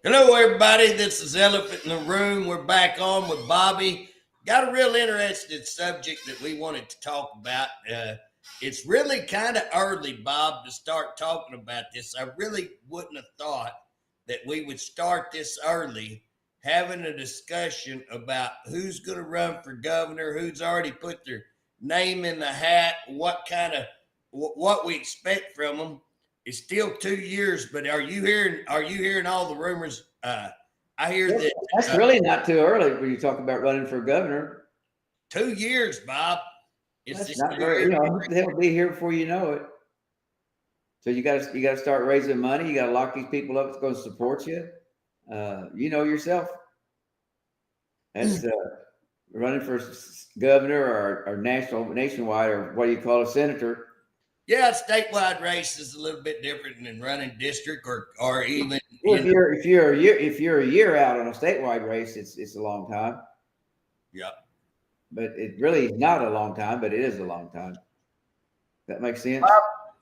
Hello, everybody. This is Elephant in the Room. We're back on with Bobby. Got a real interesting subject that we wanted to talk about. It's really kind of early, Bob, to start talking about this. I really wouldn't have thought that we would start this early, having a discussion about who's going to run for governor, who's already put their name in the hat, what we expect from them. It's still 2 years, but are you hearing all the rumors? I hear that that's really not too early when you talk about running for governor. 2 years, Bob. It's not very, they'll be here before you know it. So you got to start raising money. You got to lock these people up that's going to support you. You know yourself. That's running for governor or nationwide, or what do you call a senator? Yeah, a statewide race is a little bit different than running district or even. Well, if you're a year out on a statewide race, it's a long time. Yeah. But it really is not a long time, but it is a long time. That makes sense.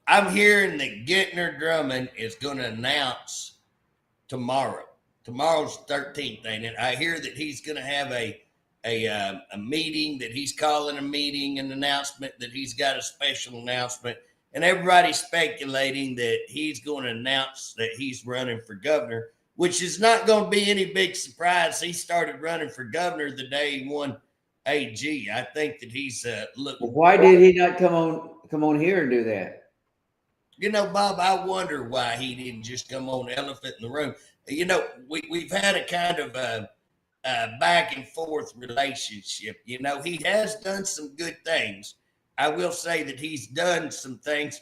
I'm hearing that Gittner Drummond is going to announce tomorrow. Tomorrow's 13th, ain't it? I hear that he's going to have a meeting, that he's calling a meeting, an announcement, that he's got a special announcement. And everybody's speculating that he's going to announce that he's running for governor, which is not going to be any big surprise. He started running for governor the day he won AG. I think that he's looking. Well, why did he not come on here and do that? You know, Bob, I wonder why he didn't just come on Elephant in the Room. You know, we've had a kind of back and forth relationship. You know, he has done some good things. I will say that he's done some things.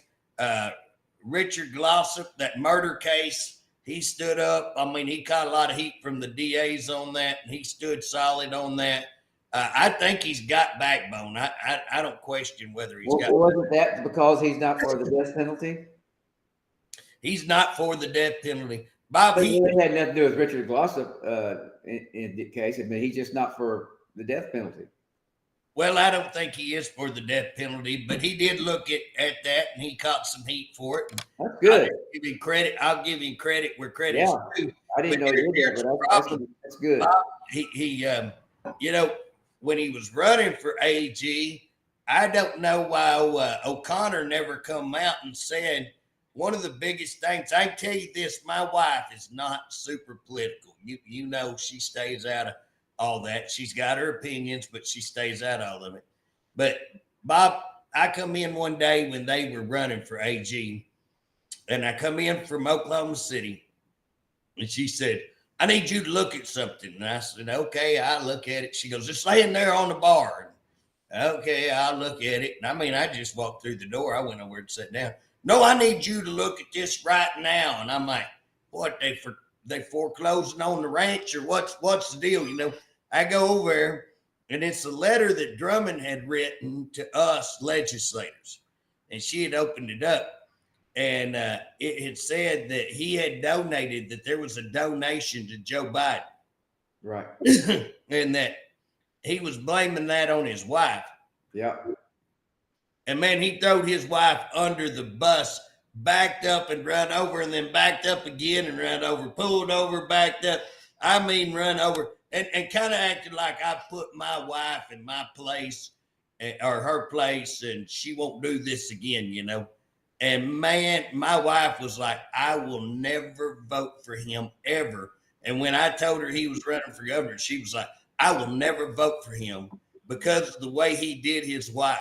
Richard Glossop, that murder case, he stood up. I mean, he caught a lot of heat from the DAs on that, and he stood solid on that. I think he's got backbone. I don't question whether he's got. Wasn't that because he's not for the death penalty? He's not for the death penalty. Bob, but it had nothing to do with Richard Glossop in the case. I mean, he's just not for the death penalty. Well, I don't think he is for the death penalty, but he did look at that, and he caught some heat for it. That's good. I'll give him credit where credit's due. I didn't know you did that, but that's good. Bob, he you know, when he was running for AG, I don't know why O'Connor never come out and said one of the biggest things. I can tell you this: my wife is not super political. You know, she stays out of all that. She's got her opinions, but she stays out of all of it. But Bob, I come in one day when they were running for AG, and I come in from Oklahoma City, and she said, "I need you to look at something." And I said, "Okay, I'll look at it." She goes, "It's laying there on the bar." Okay, I'll look at it. And I mean, I just walked through the door. I went over and sat down. "No, I need you to look at this right now." And I'm like, "What, they foreclosing on the ranch, or what's the deal?" You know, I go over there, and it's a letter that Drummond had written to us legislators, and she had opened it up, and it had said that he had donated, that there was a donation to Joe Biden. Right. And that he was blaming that on his wife. Yeah. And man, he throwed his wife under the bus, backed up and run over, and then backed up again and run over, pulled over, backed up. I mean, run over, and kind of acted like I put my wife in my place, or her place, and she won't do this again, you know. And man, my wife was like, "I will never vote for him ever." And when I told her he was running for governor, she was like, "I will never vote for him because of the way he did his wife."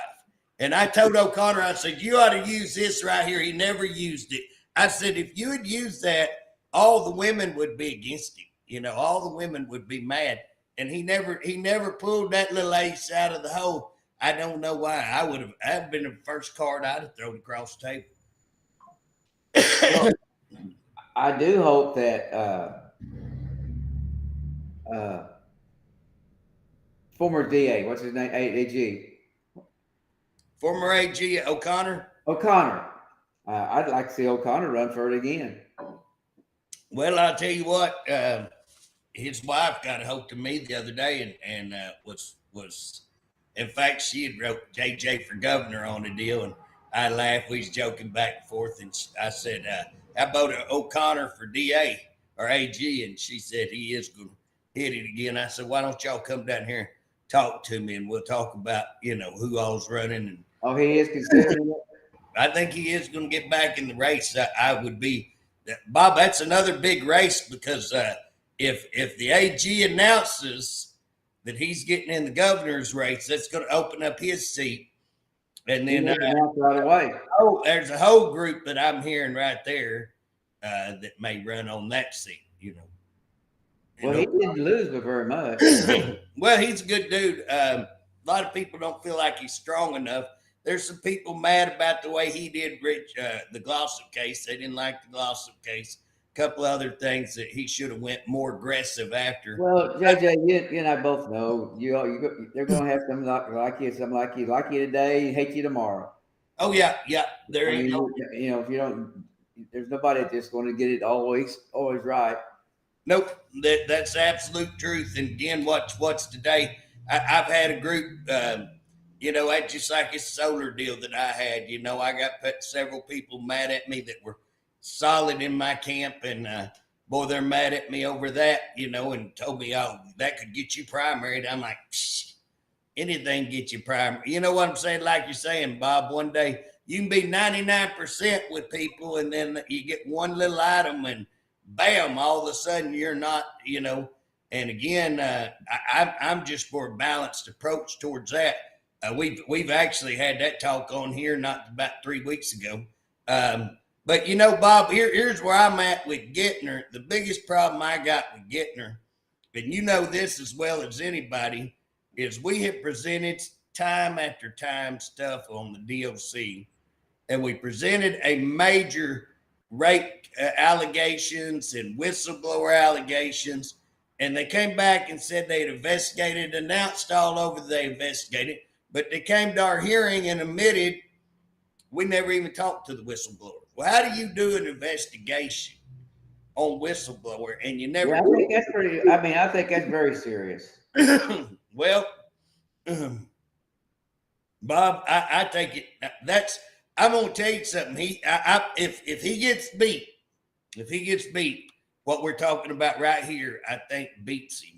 And I told O'Connor, I said, "You ought to use this right here." He never used it. I said, "If you had used that, all the women would be against him. You know, all the women would be mad." And he never pulled that little ace out of the hole. I don't know why. That'd been the first card I'd have thrown across the table. Well, I do hope that former DA, what's his name? AG. Former AG O'Connor. I'd like to see O'Connor run for it again. Well, I'll tell you what. His wife got a hold of me the other day and was In fact, she had wrote JJ for governor on the deal, and I laughed. We was joking back and forth, and I said, "How about O'Connor for DA or AG?" And she said he is going to hit it again. I said, "Why don't y'all come down here and talk to me, and we'll talk about who all's running." And he is considering it. I think he is going to get back in the race. I would be, Bob. That's another big race because if the AG announces that he's getting in the governor's race, that's going to open up his seat. And then right away. There's a whole group that I'm hearing right there that may run on that seat. Well, he didn't lose by very much. Well, he's a good dude. A lot of people don't feel like he's strong enough. There's some people mad about the way he did the Glossop case. They didn't like the Glossop case. A couple of other things that he should have went more aggressive after. Well, JJ, you and I both know they're going to have some like you, some like you today, hate you tomorrow. Oh yeah. There you go. If you don't, there's nobody that's going to get it always right. Nope, that's absolute truth. And again, what's today? I've had a group. That's just like this solar deal that I had. I got several people mad at me that were solid in my camp, and boy, they're mad at me over that. And told me, "Oh, that could get you primary." And I'm like, anything get you primary. You know what I'm saying? Like you're saying, Bob. One day you can be 99% with people, and then you get one little item, and bam! All of a sudden you're not. And again, I'm just for a balanced approach towards that. We've actually had that talk on here not about 3 weeks ago. But Bob, here's where I'm at with Gittner. The biggest problem I got with Gittner, and this as well as anybody, is we have presented time after time stuff on the DOC, and we presented a major rape allegations and whistleblower allegations, and they came back and said they'd investigated, announced all over they investigated. But they came to our hearing and admitted we never even talked to the whistleblower. Well, how do you do an investigation on whistleblower and you never? Yeah, I think that's pretty. I mean, I think that's very serious. Well, Bob, I take it. I'm going to tell you something. If he gets beat, what we're talking about right here, I think beats him.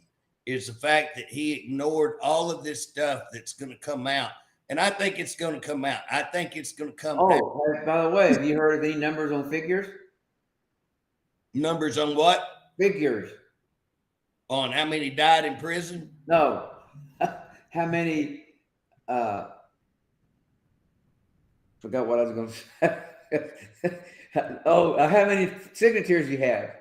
Is the fact that he ignored all of this stuff that's going to come out. And I think it's going to come out. I think it's going to come out. By the way, have you heard of any numbers on figures? Numbers on what? Figures. On how many died in prison? No. How many, forgot what I was going to say. How many signatures you have?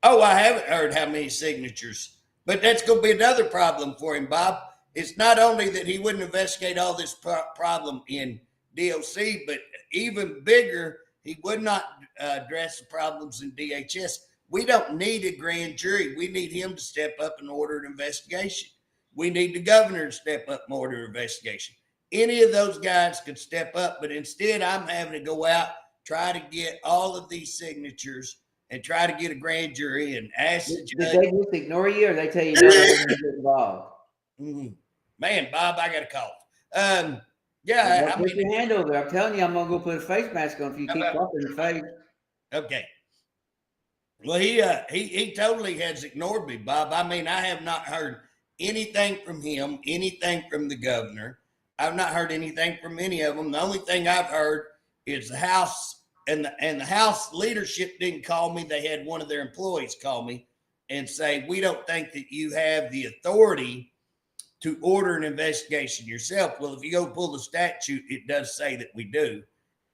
Oh, I haven't heard how many signatures. But that's going to be another problem for him, Bob. It's not only that he wouldn't investigate all this problem in DOC, but even bigger, he would not address the problems in DHS. We don't need a grand jury. We need him to step up and order an investigation. We need the governor to step up and order an investigation. Any of those guys could step up, but instead I'm having to go out, try to get all of these signatures and try to get a grand jury and ask the judge. Did they just ignore you, or they tell you no, they're going to get involved? Man, Bob, I got a cough. Yeah, put your hand over. I'm telling you, I'm going to go put a face mask on if you keep coughing in the face. Okay. Well, he totally has ignored me, Bob. I mean, I have not heard anything from him, anything from the governor. I've not heard anything from any of them. The only thing I've heard is the House. And the House leadership didn't call me. They had one of their employees call me and say, "We don't think that you have the authority to order an investigation yourself." Well, if you go pull the statute, it does say that we do.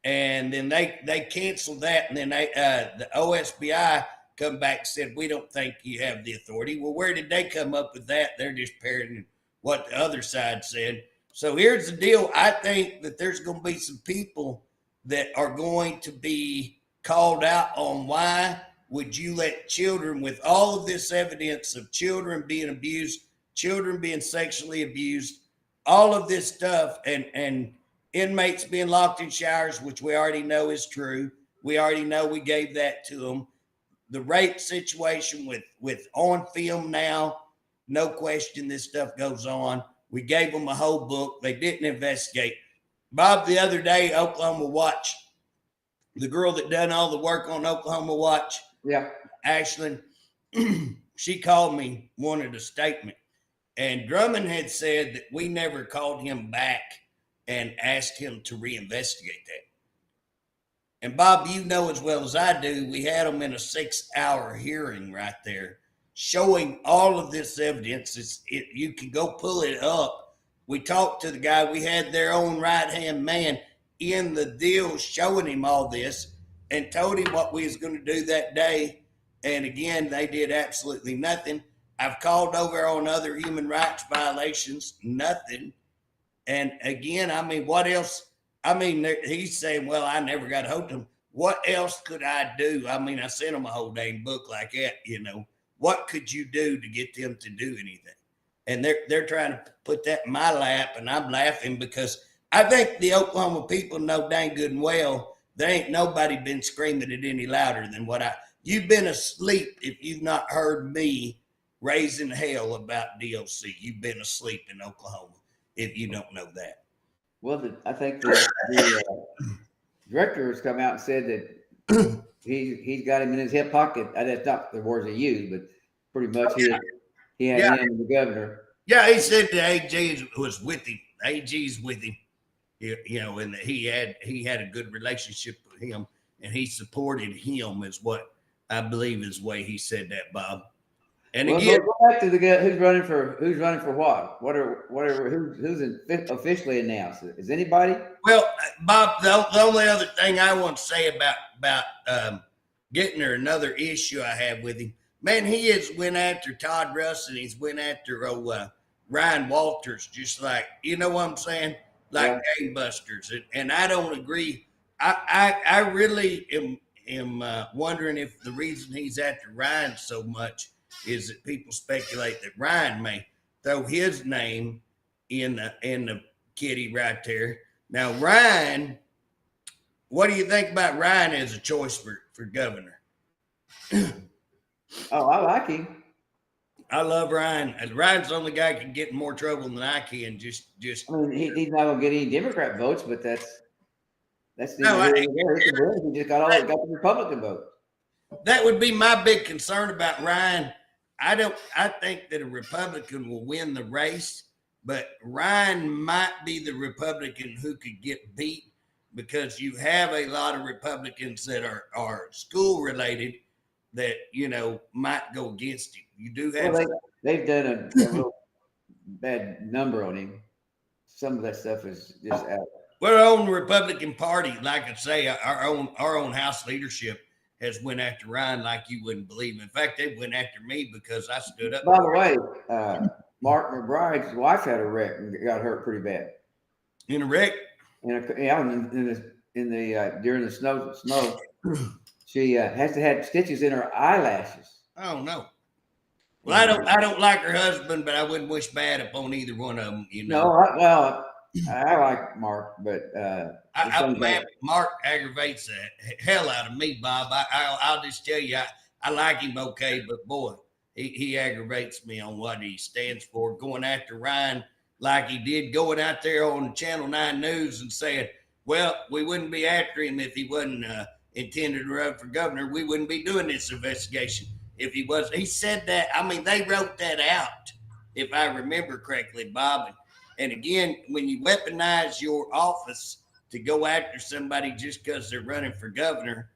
And then they canceled that. And then the OSBI come back and said, "We don't think you have the authority." Well, where did they come up with that? They're just parroting what the other side said. So here's the deal. I think that there's going to be some people that are going to be called out on why would you let children, with all of this evidence of children being abused, children being sexually abused, all of this stuff, and inmates being locked in showers, which we already know is true. We already know we gave that to them. The rape situation with on film now, no question this stuff goes on. We gave them a whole book. They didn't investigate. Bob, the other day, Oklahoma Watch, the girl that done all the work on Oklahoma Watch, Yeah. Ashlyn, she called me, wanted a statement. And Drummond had said that we never called him back and asked him to reinvestigate that. And Bob, you know as well as I do, we had him in a 6-hour hearing right there, showing all of this evidence. You can go pull it up. We talked to the guy. We had their own right-hand man in the deal showing him all this and told him what we was going to do that day. And again, they did absolutely nothing. I've called over on other human rights violations, nothing. And again, I mean, what else? I mean, he's saying, well, I never got a hold of him. What else could I do? I mean, I sent him a whole dang book like that, you know. What could you do to get them to do anything? And they're trying to put that in my lap, and I'm laughing because I think the Oklahoma people know dang good and well there ain't nobody been screaming it any louder than you've been asleep if you've not heard me raising hell about DOC. You've been asleep in Oklahoma if you don't know that. Well, I think the director has come out and said that he's got him in his hip pocket. That's not the words he used, but pretty much he had him, the governor. Yeah, he said the AG was with him. AG's with him, you know, and he had a good relationship with him, and he supported him, is what I believe is the way he said that, Bob. And again, go back to the guy who's running for what? Who's officially announced? Is anybody? Well, Bob, the only other thing I want to say about Gittner, another issue I have with him, man, he has went after Todd Russ and he's went after Ryan Walters, just like, you know what I'm saying, like gangbusters, and I don't agree. I really am wondering if the reason he's after Ryan so much is that people speculate that Ryan may throw his name in the kitty right there. Now, Ryan, what do you think about Ryan as a choice for governor? Oh, I like him. I love Ryan. Ryan's the only guy who can get in more trouble than I can. Just. I mean, he's not gonna get any Democrat votes, but that's no. He just got the Republican vote. That would be my big concern about Ryan. I think that a Republican will win the race, but Ryan might be the Republican who could get beat because you have a lot of Republicans that are school related that, you know, might go against him. You do have. Well, they've done a little bad number on him. Some of that stuff is just out. Well, our own Republican Party, like I say, our own House leadership has went after Ryan like you wouldn't believe. In fact, they went after me because I stood up. By the way, Mark McBride's wife had a wreck and got hurt pretty bad. In a wreck? In the during the snow. She has to have stitches in her eyelashes. Oh no. Well, I don't like her husband, but I wouldn't wish bad upon either one of them. You know. No, I like Mark, but Mark aggravates the hell out of me, Bob. I'll just tell you, I like him okay, but boy, he aggravates me on what he stands for. Going after Ryan like he did, going out there on Channel 9 News and saying, well, we wouldn't be after him if he wasn't intended to run for governor. We wouldn't be doing this investigation if he was. He said that. I mean, they wrote that out, if I remember correctly, Bob. And again, when you weaponize your office to go after somebody just because they're running for governor,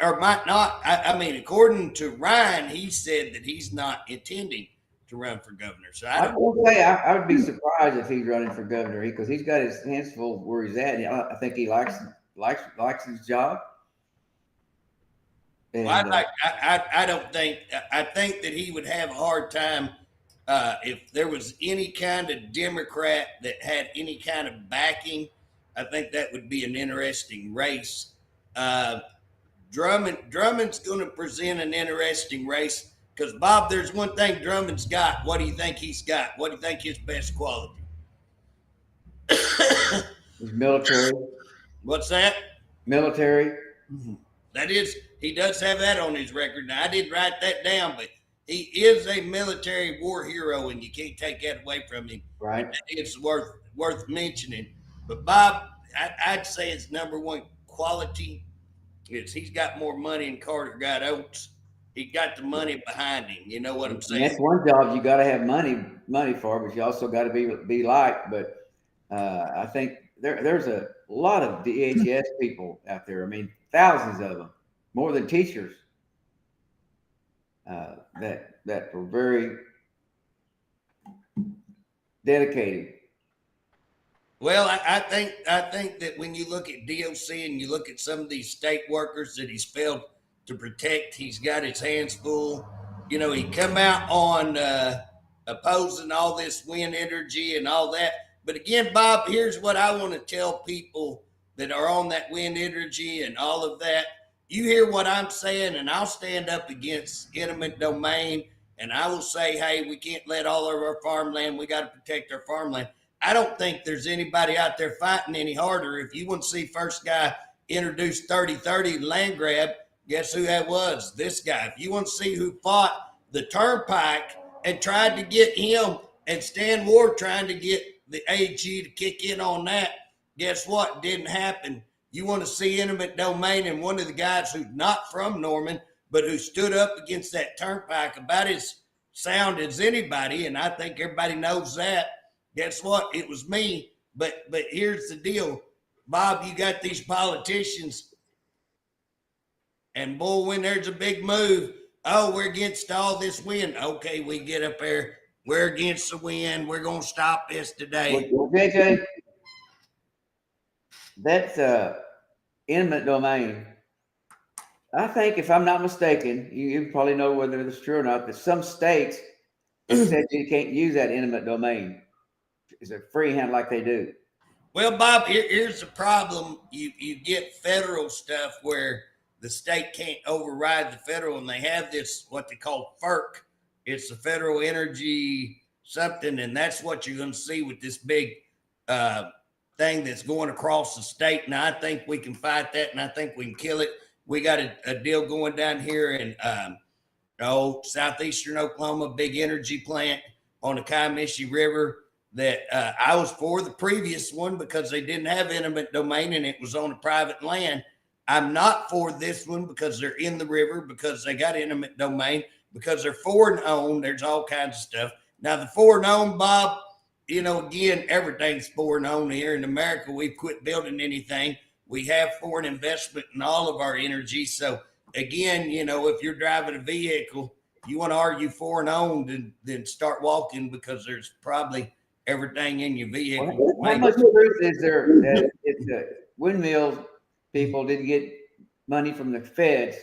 or might not, I mean, according to Ryan, he said that he's not intending to run for governor. So I would be surprised if he's running for governor because he's got his hands full where he's at. I think he likes his job. And, I don't think. I think that he would have a hard time if there was any kind of Democrat that had any kind of backing. I think that would be an interesting race. Drummond's going to present an interesting race because, Bob, there's one thing Drummond's got. What do you think he's got? What do you think his best quality? He's military. What's that? Military. Mm-hmm. That is, he does have that on his record. Now, I didn't write that down, but he is a military war hero, and you can't take that away from him. Right. It's worth mentioning. But Bob, I'd say his number one quality is he's got more money than Carter got Oates. He got the money behind him. You know what I'm And saying? that's one job you got to have money for, but you also got to be liked. But I think there's a lot of DHS people out there. I mean, thousands of them, more than teachers. That were very dedicated. Well, I think that when you look at DOC and you look at some of these state workers that he's failed to protect, he's got his hands full. You know, he come out on opposing all this wind energy and all that. But again, Bob, here's what I want to tell people that are on that wind energy and all of that. You hear what I'm saying, and I'll stand up against eminent domain, and I will say, hey, we can't let all of our farmland. We got to protect our farmland. I don't think there's anybody out there fighting any harder. If you want to see first guy introduce 30-30 land grab, guess who that was? This guy. If you want to see who fought the turnpike and tried to get him, and Stan Ward trying to get the AG to kick in on that, guess what? Didn't happen. You want to see eminent domain, and one of the guys who's not from Norman, but who stood up against that turnpike about as sound as anybody, and I think everybody knows that. Guess what? It was me. But here's the deal, Bob. You got these politicians, and boy, when there's a big move, oh, we're against all this wind. Okay, we get up there. We're against the wind. We're gonna stop this today. Well, JJ, that's eminent domain. I think, if I'm not mistaken, you probably know whether it's true or not, that some states said you can't use that eminent domain. It's a free hand like they do. Well, Bob, here's the problem. You get federal stuff where the state can't override the federal, and they have this, what they call FERC. It's the Federal Energy something, and that's what you're going to see with this big thing that's going across the state. And I think we can fight that, and I think we can kill it. We got a deal going down here in southeastern Oklahoma, big energy plant on the Comanche River that I was for the previous one because they didn't have eminent domain and it was on a private land. I'm not for this one because they're in the river, because they got eminent domain, because they're foreign owned. There's all kinds of stuff. Now, the foreign owned, Bob, again, everything's foreign owned here in America. We've quit building anything. We have foreign investment in all of our energy. So again, if you're driving a vehicle, you want to argue foreign owned, and then start walking, because there's probably everything in your vehicle. How much truth is there that if the windmills people didn't get money from the feds,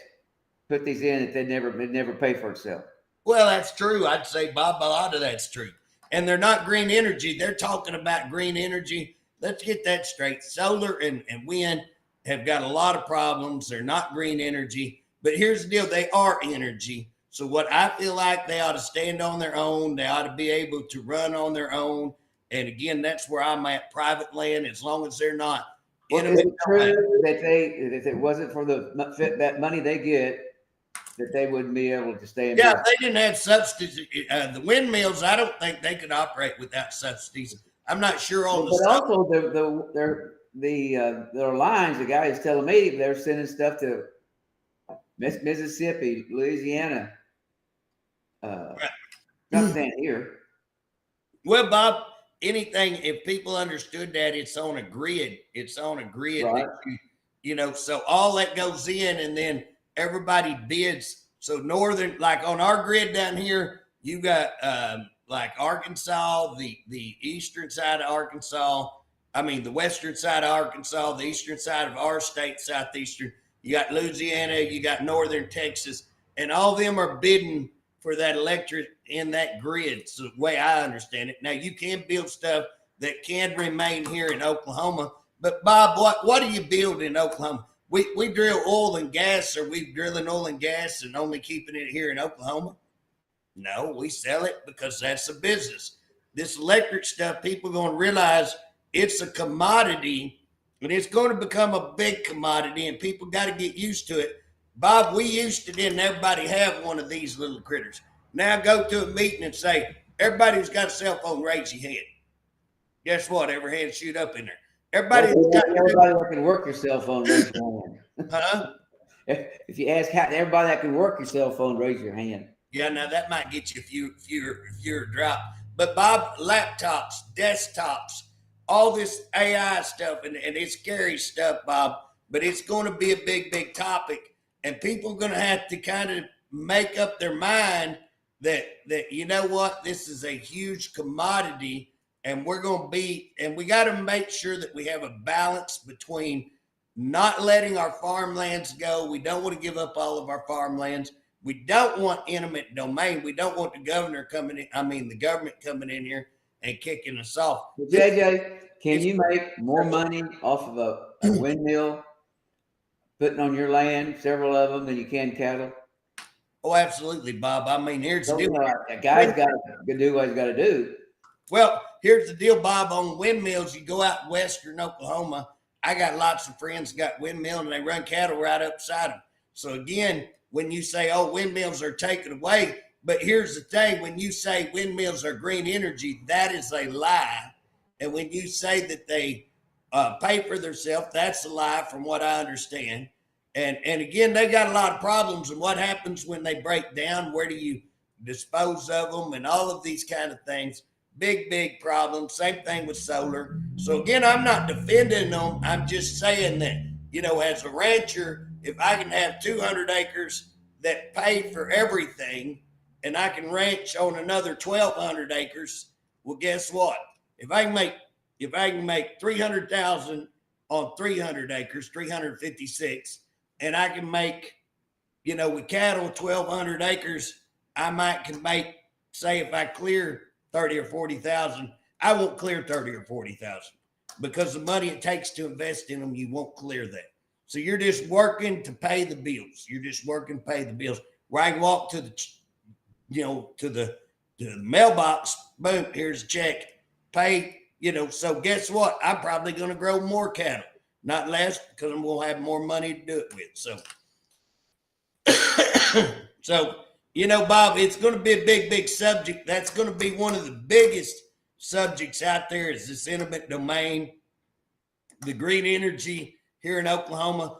put these in, that they'd never pay for itself? Well, that's true. I'd say, Bob, a lot of that's true. And they're not green energy. They're talking about green energy. Let's get that straight. Solar and wind have got a lot of problems. They're not green energy. But here's the deal. They are energy. So what I feel like, they ought to stand on their own. They ought to be able to run on their own. And again, that's where I'm at. Private land, as long as they're not. Well, is it true that if it wasn't for that money they get, that they wouldn't be able to stay in Yeah, business? they didn't have subsidies. The windmills, I don't think they could operate without subsidies. I'm not sure on the. But also, their lines. The guy is telling me they're sending stuff to Mississippi, Louisiana. Not saying here. Well, Bob, anything, if people understood that, it's on a grid. It's on a grid. Right. That so all that goes in, and then everybody bids. So northern, like on our grid down here, you got like Arkansas, the eastern side of Arkansas. I mean, the western side of Arkansas, the eastern side of our state, southeastern. You got Louisiana, you got northern Texas, and all of them are bidding for that electric in that grid. So the way I understand it. Now, you can build stuff that can remain here in Oklahoma. But Bob, what do you build in Oklahoma? We drill oil and gas. Are we drilling oil and gas and only keeping it here in Oklahoma? No, we sell it because that's a business. This electric stuff, people are going to realize it's a commodity, and it's going to become a big commodity, and people got to get used to it. Bob, we used to, didn't everybody have one of these little critters? Now go to a meeting and say, everybody who's got a cell phone, raise your hand. Guess what? Every hand shoot up in there. Everybody that can work your cell phone, raise your hand. Huh? If you ask everybody that can work your cell phone, raise your hand. Yeah, now that might get you a fewer drop. But Bob, laptops, desktops, all this AI stuff, and it's scary stuff, Bob, but it's going to be a big, big topic. And people are going to have to kind of make up their mind that you know what, this is a huge commodity, and we're going to be, and we got to make sure that we have a balance between not letting our farmlands go. We don't want to give up all of our farmlands. We don't want eminent domain. We don't want the government coming in here and kicking us off. Well, JJ, can you make more money off of a windmill putting on your land, several of them, than you can cattle? Oh, absolutely, Bob. I mean, here's the deal. A guy's got to do what he's got to do. Well, here's the deal, Bob. On windmills, you go out western Oklahoma. I got lots of friends got windmill, and they run cattle right upside them. So again, when you say, oh, windmills are taken away, but here's the thing, when you say windmills are green energy, that is a lie. And when you say that they pay for themselves, that's a lie from what I understand. And again, they got a lot of problems. And what happens when they break down? Where do you dispose of them? And all of these kind of things. Big, big problems. Same thing with solar. So again, I'm not defending them. I'm just saying that, you know, as a rancher, if I can have 200 acres that pay for everything, and I can ranch on another 1,200 acres, well, guess what? If I can make 300,000 on 300 acres, 356, and I can make, you know, with cattle 1,200 acres, can make, say, if I clear 30 or 40,000, I won't clear 30 or 40,000 because the money it takes to invest in them, you won't clear that. So you're just working to pay the bills. You're just working to pay the bills. Where I can walk to the mailbox, boom, here's a check, pay, you know. So guess what? I'm probably going to grow more cattle, not less, because I'm going to have more money to do it with. So, you know, Bob, it's going to be a big, big subject. That's going to be one of the biggest subjects out there is this eminent domain, the green energy here in Oklahoma.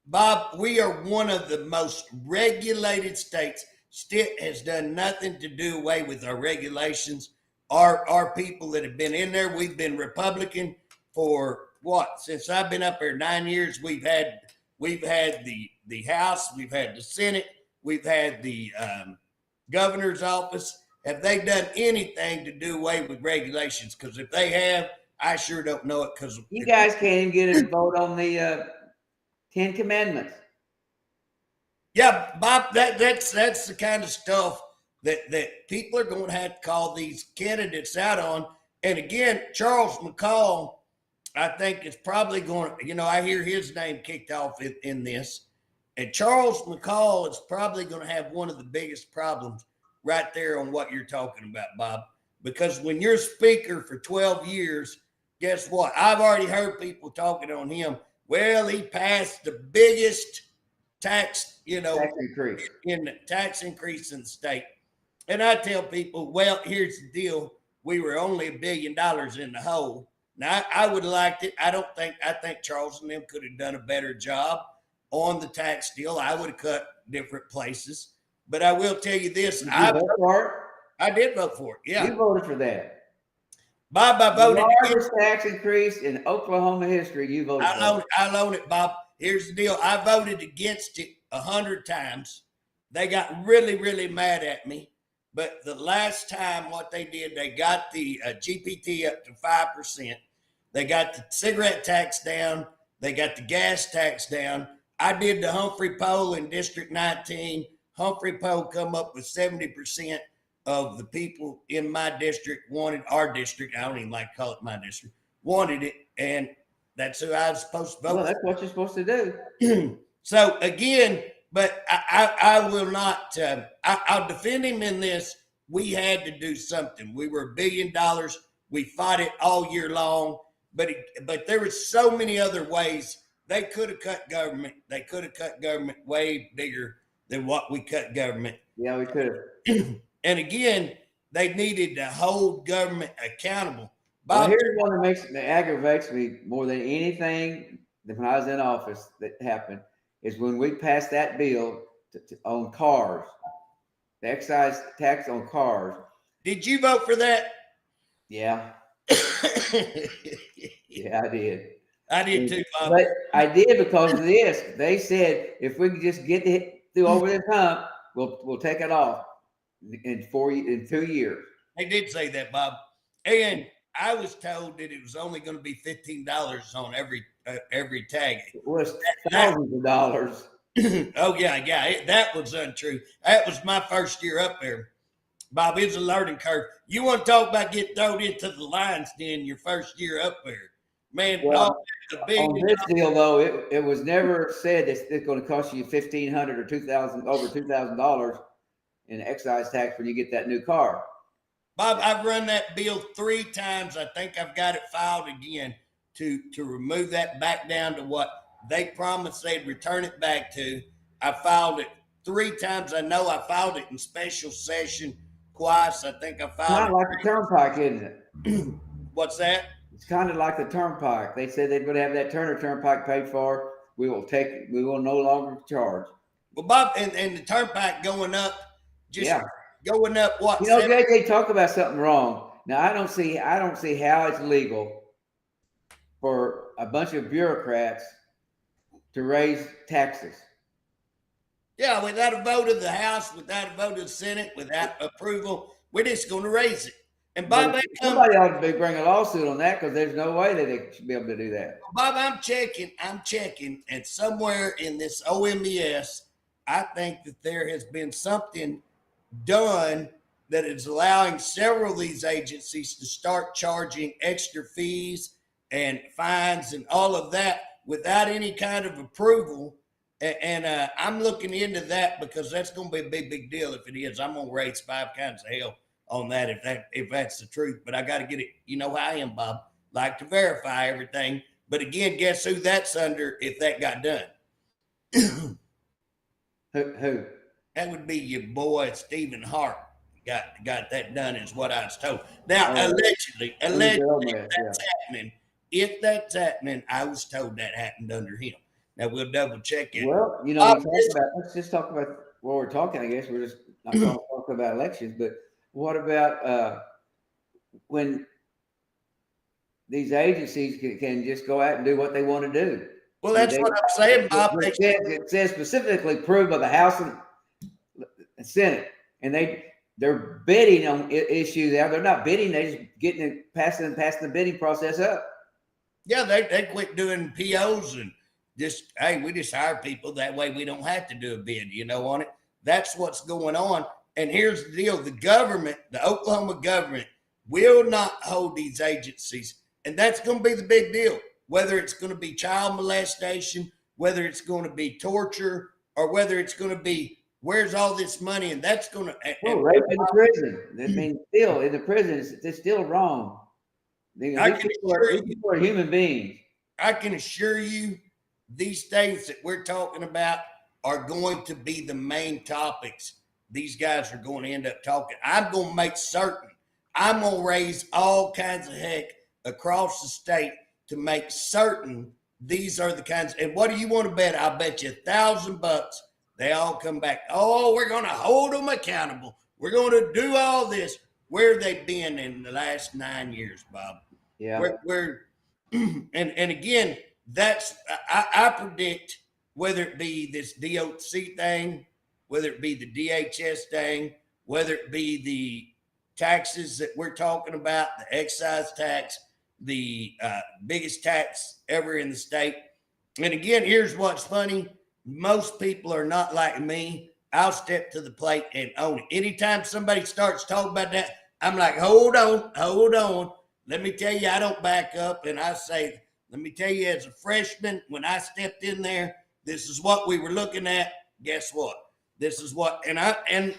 Bob, we are one of the most regulated states. Stitt has done nothing to do away with our regulations. Our people that have been in there, we've been Republican for what? Since I've been up there 9 years, we've had the House, we've had the Senate, we've had the governor's office. Have they done anything to do away with regulations? Because if they have, I sure don't know it. Because you guys can't even get a vote on the 10 Commandments. Yeah, Bob, that's the kind of stuff that people are going to have to call these candidates out on. And again, Charles McCall, I think is probably going to, you know, I hear his name kicked off in this. And Charles McCall is probably going to have one of the biggest problems right there on what you're talking about, Bob. Because when you're speaker for 12 years, guess what? I've already heard people talking on him. Well, he passed the biggest tax increase in the state. And I tell people, well, here's the deal. We were only $1 billion in the hole. Now, I would have liked it. I think Charles and them could have done a better job on the tax deal. I would have cut different places. But I will tell you this. I did vote for it. Yeah. You voted for that. Bob, I voted. The largest tax increase in Oklahoma history, you voted for. I loan it, Bob. Here's the deal. I voted against it 100 times. They got really, really mad at me. But the last time what they did, they got the GPT up to 5%. They got the cigarette tax down. They got the gas tax down. I did the Humphrey poll in District 19. Humphrey poll come up with 70% of the people in my district wanted our district. I don't even like to call it my district. Wanted it. And that's who I was supposed to vote. Well, that's what you're supposed to do. So again, but I will not, I'll defend him in this. We had to do something. We were $1 billion. We fought it all year long, but there were so many other ways they could have cut government. They could have cut government way bigger than what we cut government. Yeah, we could have. And again, they needed to hold government accountable. Well, Bob, here's one that aggravates me more than anything that when I was in office that happened is when we passed that bill on cars, the excise tax on cars. did you vote for that? Yeah. Yeah, I did. I did too, Bob. But I did because of this. They said if we can just get through over this hump, we'll take it off in 2 years. They did say that, Bob. And I was told that it was only going to be $15 on every tag. It was thousands of dollars. Oh yeah, that was untrue. That was my first year up there, Bob. It's a learning curve. You want to talk about getting thrown into the lion's den your first year up there, man? Well, on this deal though, it was never said it's going to cost you $1,500 or $2,000 over $2,000 in excise tax when you get that new car. Bob, I've run that bill 3 times. I think I've got it filed again to remove that back down to what they promised they'd return it back to. I filed it 3 times. I know I filed it in special session twice. I think I filed kind it. of like the turnpike, isn't it? What's that? It's kind of like the turnpike. They said they're going to have that Turner Turnpike paid for. We will no longer charge. Well, Bob, and the turnpike going up, going up what? You know, they talk about something wrong. Now I don't see how it's legal for a bunch of bureaucrats to raise taxes. Yeah, without a vote of the House, without a vote of the Senate, without approval, we're just going to raise it. And Bob, somebody ought to be bringing a lawsuit on that because there's no way that they should be able to do that. Bob, I'm checking, and somewhere in this OMBS, I think that there has been something done that is allowing several of these agencies to start charging extra fees and fines and all of that without any kind of approval. And I'm looking into that because that's going to be a big deal. If it is, I'm going to raise 5 kinds of hell on that if that's the truth. But I got to get it. You know how I am, Bob. Like to verify everything. But again, guess who that's under if that got done? Who? That would be your boy Stephen Hart. Got that done is what I was told. Now, allegedly, if that's happening, I was told that happened under him. Now we'll double check it. Well, you know, let's just talk about what we're talking. I guess we're just not going to talk about elections, but what about when these agencies can just go out and do what they want to do? Well, that's what I'm saying, Bob. It says specifically approved by the House and Senate, and they're bidding on issues there. They're not bidding; they just getting it, passing the bidding process up. Yeah, they quit doing POs and we just hire people that way we don't have to do a bid, on it. That's what's going on. And here's the deal: the government, the Oklahoma government, will not hold these agencies, and that's going to be the big deal. Whether it's going to be child molestation, whether it's going to be torture, or whether it's going to be where's all this money, and that's going to rape in the prison. I mean, still in the prison, it's still wrong. These people are human beings. I can assure you, these things that we're talking about are going to be the main topics. These guys are going to end up talking. I'm going to make certain. I'm going to raise all kinds of heck across the state to make certain these are the kinds. And what do you want to bet? I'll bet you $1,000 they all come back. Oh, we're going to hold them accountable. We're going to do all this. Where have they been in the last 9 years, Bob? Yeah. And again, that's I predict whether it be this DOC thing, whether it be the DHS thing, whether it be the taxes that we're talking about, the excise tax, the biggest tax ever in the state. And again, here's what's funny. Most people are not like me. I'll step to the plate and own it. Anytime somebody starts talking about that, I'm like, hold on. Let me tell you, I don't back up. And I say, let me tell you, as a freshman, when I stepped in there, this is what we were looking at. Guess what? This is what, and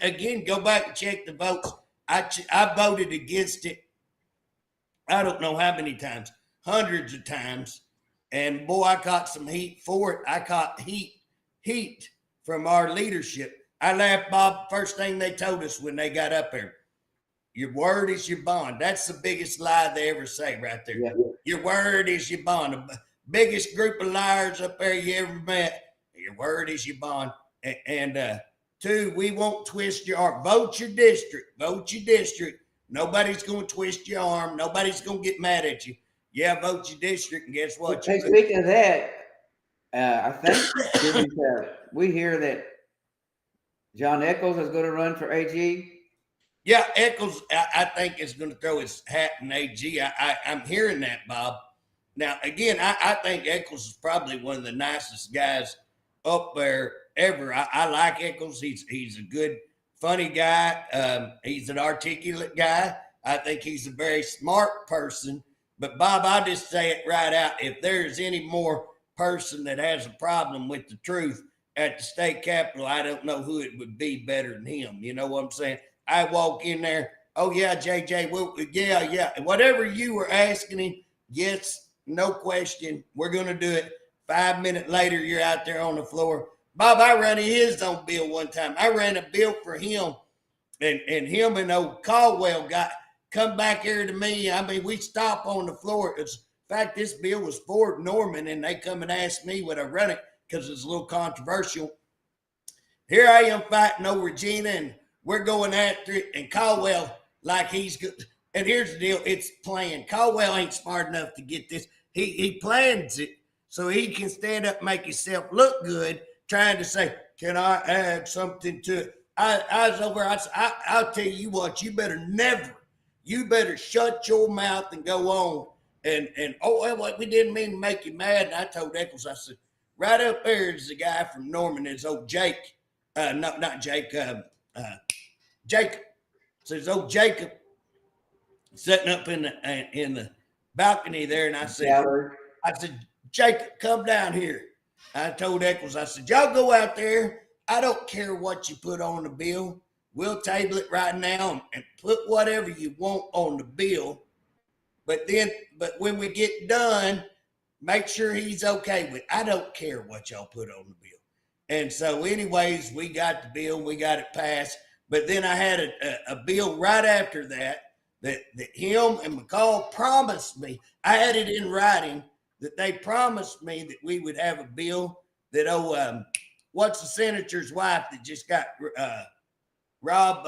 again, go back and check the votes. I voted against it. I don't know how many times, hundreds of times. And boy, I caught some heat for it. I caught heat from our leadership. I laughed, Bob. First thing they told us when they got up there, your word is your bond. That's the biggest lie they ever say right there. Yeah. Your word is your bond. The biggest group of liars up there you ever met. Your word is your bond. And two, we won't twist your arm. Vote your district. Vote your district. Nobody's going to twist your arm. Nobody's going to get mad at you. Yeah, vote your district, and guess what? Hey, speaking of that, I think we hear that John Eccles is going to run for AG. Yeah, Eccles, I think, is going to throw his hat in AG. I'm hearing that, Bob. Now, again, I think Eccles is probably one of the nicest guys up there ever. I like Eccles. He's a good, funny guy. He's an articulate guy. I think he's a very smart person. But, Bob, I'll just say it right out. If there's any more person that has a problem with the truth at the state capitol, I don't know who it would be better than him. You know what I'm saying? I walk in there, oh, yeah, JJ, well, yeah. Whatever you were asking him, yes, no question, we're going to do it. 5 minutes later, you're out there on the floor. Bob, I ran his own bill one time. I ran a bill for him, and him and old Caldwell come back here to me. I mean, we stop on the floor. In fact, this bill was for Norman, and they come and ask me would I run it because it's a little controversial. Here I am fighting over Regina, and we're going after it, and Caldwell, like he's good. And here's the deal, it's planned. Caldwell ain't smart enough to get this. He plans it so he can stand up and make himself look good, trying to say, can I add something to it? I was over, I'll tell you what, you better shut your mouth and go on. And well, we didn't mean to make you mad. And I told Eccles, I said, right up there is the guy from Norman, is old Jake. Not Jake, Jacob. So there's old Jacob sitting up in the balcony there, and I said, Jacob, come down here. I told Eccles, I said, y'all go out there. I don't care what you put on the bill. We'll table it right now and put whatever you want on the bill. But when we get done, make sure he's okay with it. I don't care what y'all put on the bill. And so anyways, we got the bill, we got it passed. But then I had a bill right after that him and McCall promised me. I had it in writing that they promised me that we would have a bill that, what's the senator's wife that just got Rob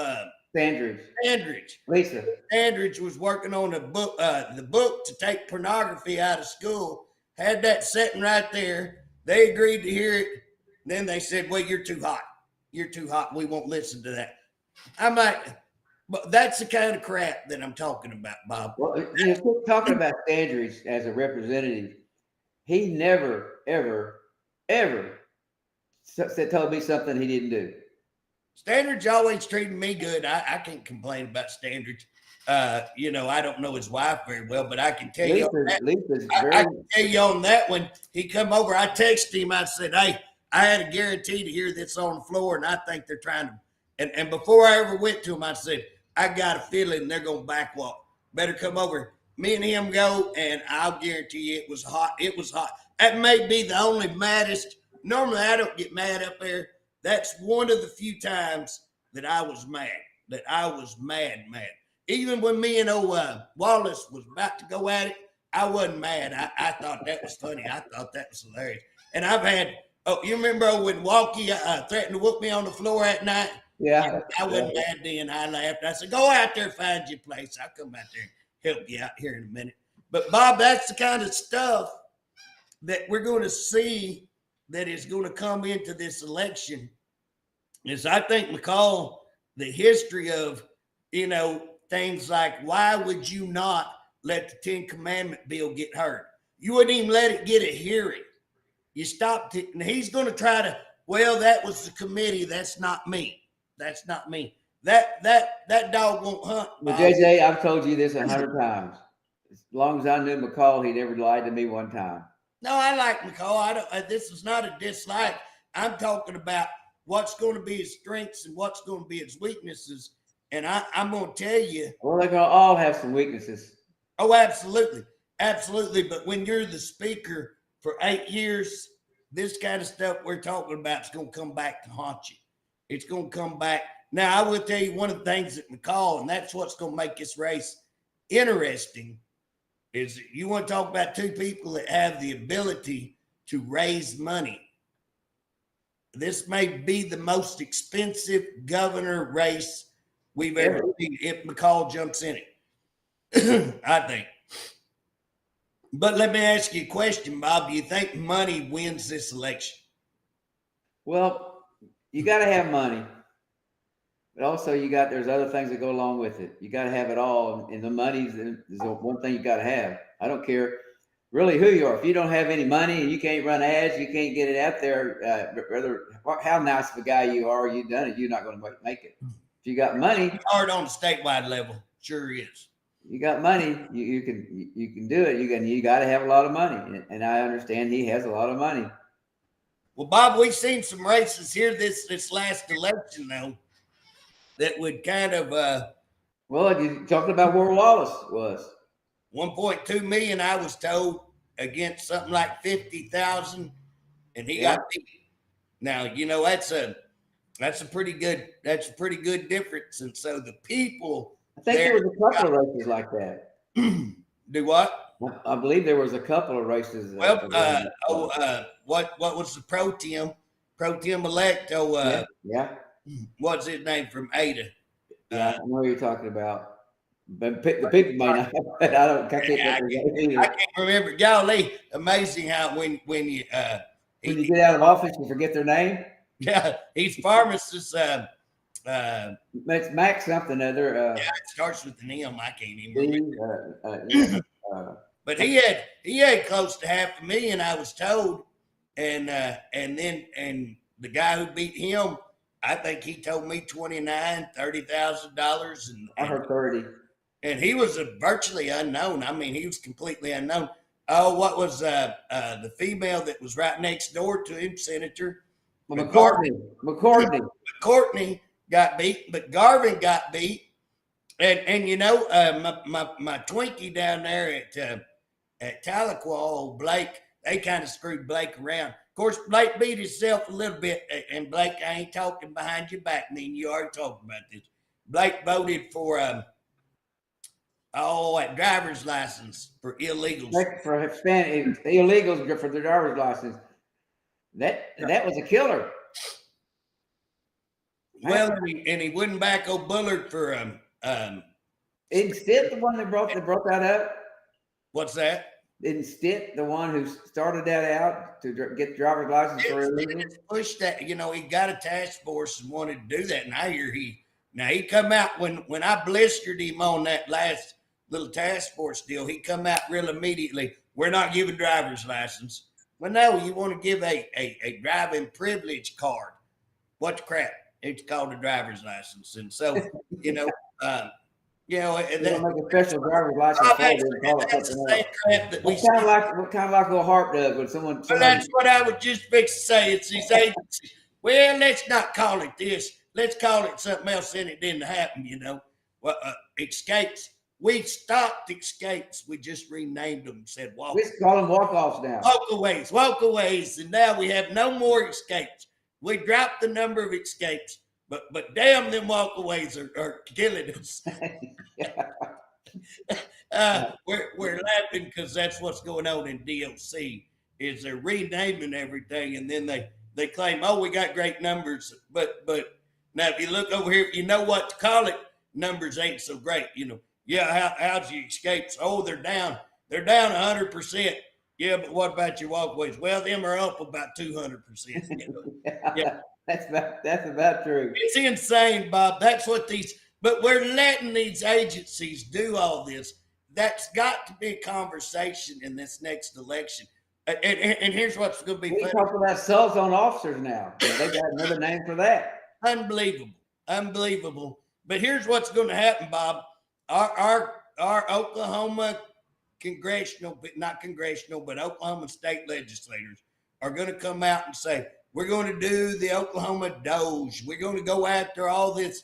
Sandridge. Lisa Sandridge was working on the book to take pornography out of school. Had that sitting right there. They agreed to hear it. Then they said, well, you're too hot. You're too hot. We won't listen to that. I'm like, but that's the kind of crap that I'm talking about, Bob. Well, talking about Sandridge as a representative, he never, ever told me something he didn't do. Standard's always treating me good. I can't complain about Standards. I don't know his wife very well, but I can tell you I can tell you on that one, he come over. I texted him. I said, hey, I had a guarantee to hear this on the floor, and I think they're trying to. And before I ever went to him, I said, I got a feeling they're going to backwalk. Better come over. Me and him go, and I'll guarantee you it was hot. It was hot. That may be the only maddest. Normally, I don't get mad up there. That's one of the few times that I was mad. Mad. Even when me and Wallace was about to go at it, I wasn't mad. I thought that was funny. I thought that was hilarious. And I've had, you remember when Walkie threatened to whoop me on the floor at night? Yeah. I wasn't mad then. I laughed. I said, go out there, find your place. I'll come out there and help you out here in a minute. But, Bob, that's the kind of stuff that we're going to see that is going to come into this election. Is I think, McCall, the history of, things like, why would you not let the 10 Commandment bill get heard? You wouldn't even let it get a hearing. You stopped it, and he's going to try to, well, that was the committee. That's not me. That's not me. That dog won't hunt. Well, JJ, I've told you this 100 times. As long as I knew McCall, he never lied to me one time. No, I like McCall. This is not a dislike. I'm talking about what's going to be his strengths and what's going to be his weaknesses. And I'm going to tell you. Well, they're going to all have some weaknesses. Oh, absolutely. Absolutely. But when you're the speaker for 8 years, this kind of stuff we're talking about is going to come back to haunt you. It's going to come back. Now, I will tell you one of the things that McCall, and that's what's going to make this race interesting, is you want to talk about two people that have the ability to raise money. This may be the most expensive governor race we've ever seen if McCall jumps in it, I think. But let me ask you a question, Bob. Do you think money wins this election? Well, you got to have money. But also there's other things that go along with it. You got to have it all. And the money is one thing you got to have. I don't care really who you are. If you don't have any money and you can't run ads, you can't get it out there, whether how nice of a guy you are, you've done it, you're not going to make it. If you got money, it's hard on the statewide level. Sure is. You got money, you can do it. You got to have a lot of money. And I understand he has a lot of money. Well, Bob, we've seen some races here this last election, though, that would kind of well, you talking about where Wallace was. 1.2 million, I was told, against something like 50,000, and he got beat. Now, that's a pretty good difference. And so the people, I think there was a couple of races like that. Do what? I believe there was a couple of races. Well, what was the pro tem elect? Yeah. What's his name from Ada? Yeah, I know what you're talking about. But the people may not. I can't remember. Golly, amazing how when you get out of office, you forget their name. Yeah, he's pharmacist. It's Max something other. Yeah, it starts with an M. I can't even remember. But he had close to $500,000, I was told, and the guy who beat him, I think he told me $29,000-$30,000, and I heard 30. And he was virtually unknown. I mean, he was completely unknown. Oh, what was the female that was right next door to him, Senator? McCourtney got beat, but Garvin got beat. And my Twinkie down there at Tahlequah, Blake, they kind of screwed Blake around. Of course, Blake beat himself a little bit, and Blake, I ain't talking behind your back. I mean, you already talked about this. Blake voted for a driver's license for illegals. For Hispanic illegals for their driver's license. That was a killer. Well, and he wouldn't back old Bullard for Isn't Stitt the one that brought that up? What's that? Isn't Stitt the one who started that out to get driver's license for illegals? Pushed that, he got a task force and wanted to do that. And I hear he come out when I blistered him on that last little task force deal, he come out real immediately. We're not giving driver's license. Well, no, you want to give a driving privilege card. What the crap? It's called a driver's license. And so, and and they make a special driver's license that's the same crap that we what kind of like little Harp does when someone. Well, that's what I was just fixing to say. It's these agencies. Well, let's not call it this. Let's call it something else, and it didn't happen. Well, escapes. We stopped escapes. We just renamed them and said walk. We call them walk-offs now. Walkaways, and now we have no more escapes. We dropped the number of escapes, but damn, them walkaways are killing us. We're laughing because that's what's going on in DOC. Is they're renaming everything, and then they claim, oh, we got great numbers, but now if you look over here, you know what to call it. Numbers ain't so great, Yeah, how's your escapes? Oh, they're down 100%. Yeah, but what about your walkways? Well, them are up about 200%. Yeah, that's about true. It's insane, Bob. That's what but we're letting these agencies do all this. That's got to be a conversation in this next election. And here's what's going to be funny. We talk about cell zone officers now. They got another name for that. Unbelievable. But here's what's going to happen, Bob. Our Oklahoma Oklahoma state legislators are going to come out and say, we're going to do the Oklahoma Doge. We're going to go after all this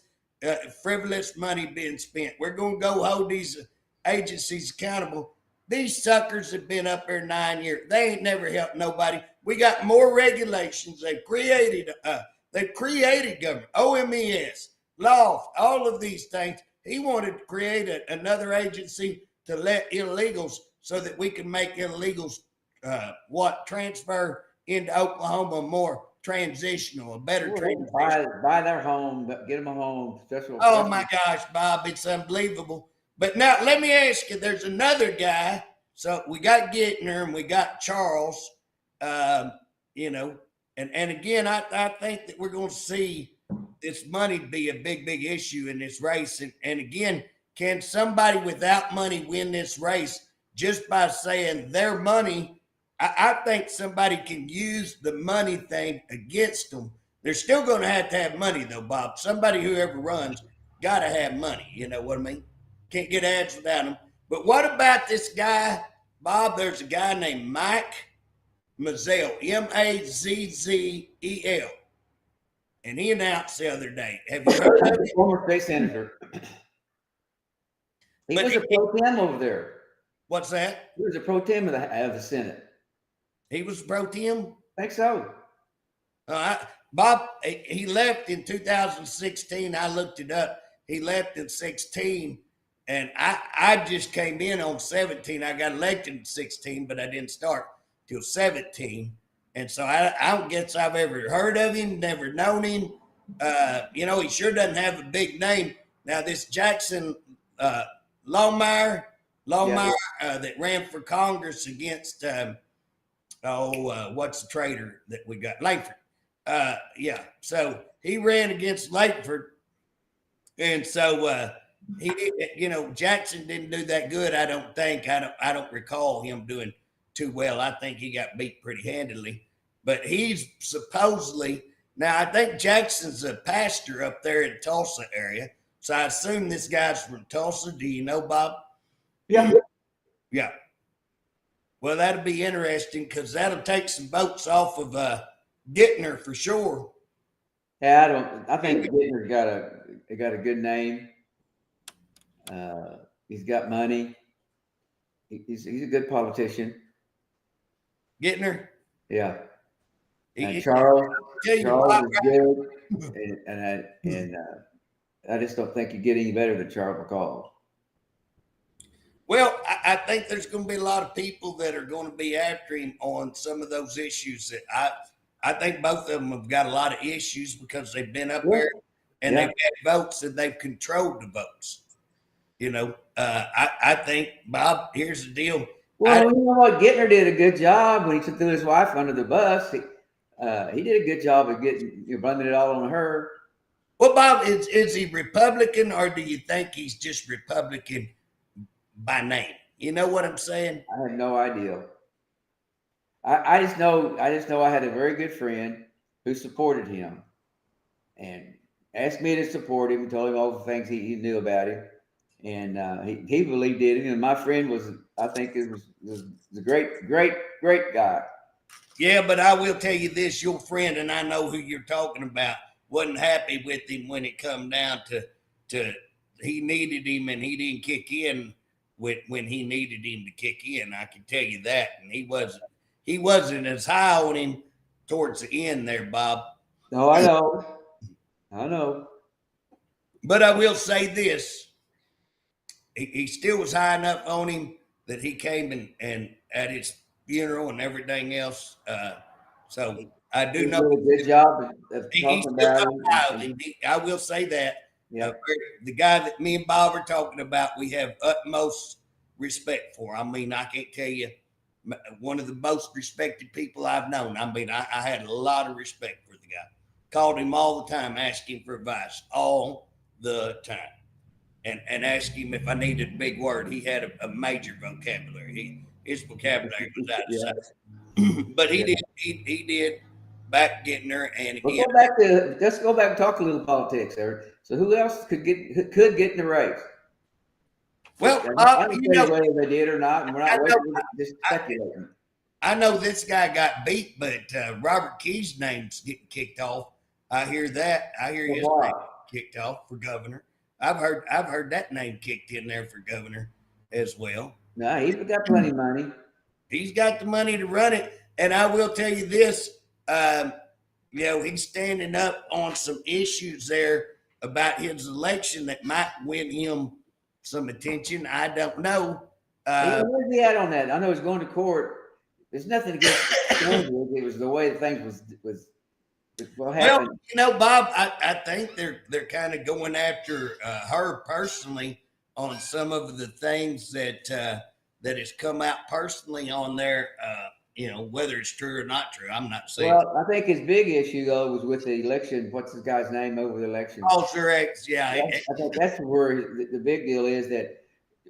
frivolous money being spent. We're going to go hold these agencies accountable. These suckers have been up there 9 years. They ain't never helped nobody. We got more regulations. They created They created government, OMES, law, all of these things. He wanted to create another agency to let illegals so that we can make illegals transfer into Oklahoma more transitional, a better transition. Buy their home, get them a home. Oh my gosh, Bob, it's unbelievable. But now let me ask you, there's another guy. So we got Gittner and we got Charles, you know, and again, I think that we're going to see this money be a big, big issue in this race. And again, can somebody without money win this race just by saying their money? I think somebody can use the money thing against them. They're still going to have money, though, Bob. Somebody who ever runs got to have money. You know what I mean? Can't get ads without them. But what about this guy, Bob? There's a guy named Mike Mazzell, Mazzeel. And he announced the other day. Have you heard of it? Former state senator. He was a pro tem over there. What's that? He was a pro tem of the Senate. He was pro tem? I think so. Bob, he left in 2016. I looked it up. He left in 16. And I just came in on 17. I got elected in 16, but I didn't start till 17. And so I don't guess I've ever heard of him, never known him. You know, he sure doesn't have a big name. Now, this Jackson Longmire, that ran for Congress against, what's the traitor that we got? Langford. Yeah. So he ran against Langford. And so he, you know, Jackson didn't do that good, I don't think. I don't recall him doing too well. I think he got beat pretty handily. But he's supposedly, now I think Jackson's a pastor up there in Tulsa area. So I assume this guy's from Tulsa. Do you know, Bob? Yeah. Yeah. Well, that'll be interesting because that'll take some votes off of Gittner for sure. Yeah, I think Gittner got a good name. He's got money. He's a good politician. Gittner? Yeah. And Charles is good. And I just don't think you get any better than Charles McCall. Well, I think there's going to be a lot of people that are going to be after him on some of those issues that I think both of them have got a lot of issues because they've been up there and they've had votes and they've controlled the votes. You know, I think, Bob, here's the deal. Well, you know what? Gittner did a good job when he threw his wife under the bus. He did a good job of blaming it all on her. Well, Bob, is he Republican or do you think he's just Republican by name? You know what I'm saying? I have no idea. I just know I had a very good friend who supported him and asked me to support him and told him all the things he knew about him. And he believed in him. And my friend was a great guy. Yeah, but I will tell you this, your friend, and I know who you're talking about, wasn't happy with him when it come down to he needed him and he didn't kick in when he needed him to kick in. I can tell you that. And he wasn't as high on him towards the end there, Bob. No, I know. But I will say this. He still was high enough on him that he came and at his funeral and everything else. So I do know a good job of talking about him. I will say that. Yeah. The guy that me and Bob are talking about, we have utmost respect for. I mean, I can't tell you, one of the most respected people I've known. I mean, I had a lot of respect for the guy. Called him all the time, asking for advice all the time. And asked him if I needed a big word. He had a major vocabulary. His vocabulary was out of sight. But he did back Gittner. And again, let's go back and talk a little politics there. So who else could get in the race? Well, I don't know whether they did or not, and we're not just speculating. I know this guy got beat, but Robert Key's name's getting kicked off. I hear that. I hear his name kicked off for governor. I've heard that name kicked in there for governor as well. No, he's got plenty of money. He's got the money to run it. And I will tell you this, he's standing up on some issues there about his election that might win him some attention. I don't know. Where's he at on that? I know he's going to court. There's nothing against it was the way things was what happened. Well, Bob, I think they're kind of going after her personally on some of the things that has come out personally on there. Whether it's true or not true, I'm not saying. Well, I think his big issue though was with the election. What's this guy's name over the election? Officer X, yeah. I think that's where the big deal is, that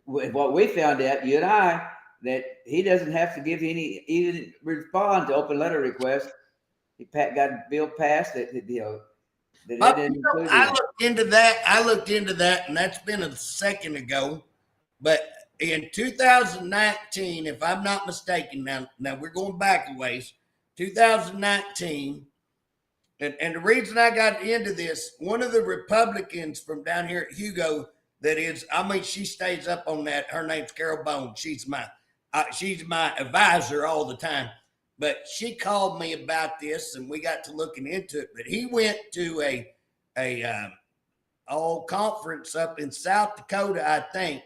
what we found out, you and I, that he doesn't have to give even respond to open letter requests. He got a bill passed that I looked into that, and that's been a second ago. But in 2019, if I'm not mistaken, now we're going back a ways, 2019, and the reason I got into this, one of the Republicans from down here at Hugo, she stays up on that. Her name's Carol Bone. She's my advisor all the time. But she called me about this, and we got to looking into it. But he went to a conference up in South Dakota, I think,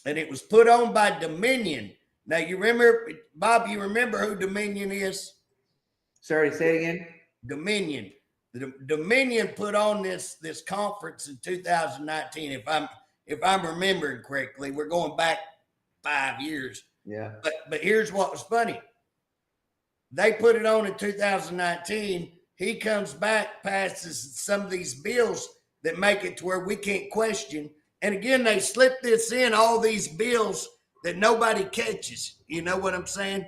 and it was put on by Dominion. Now, you remember, Bob? You remember who Dominion is? Sorry, say it again. Dominion. The Dominion put on this conference in 2019. If I'm remembering correctly, we're going back 5 years. Yeah. But here's what was funny. They put it on in 2019. He comes back, passes some of these bills that make it to where we can't question. And again, they slip this in, all these bills that nobody catches. You know what I'm saying?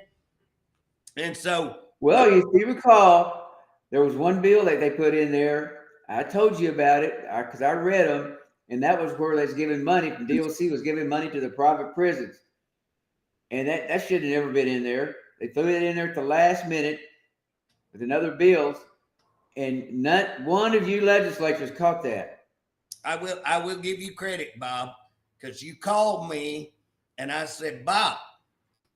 And so. Well, if you recall, there was one bill that they put in there. I told you about it because I read them. And that was where they was giving money. DOC was giving money to the private prisons. And that should have never been in there. They threw it in there at the last minute with another bills, and not one of you legislators caught that. I will give you credit, Bob, because you called me and I said, Bob,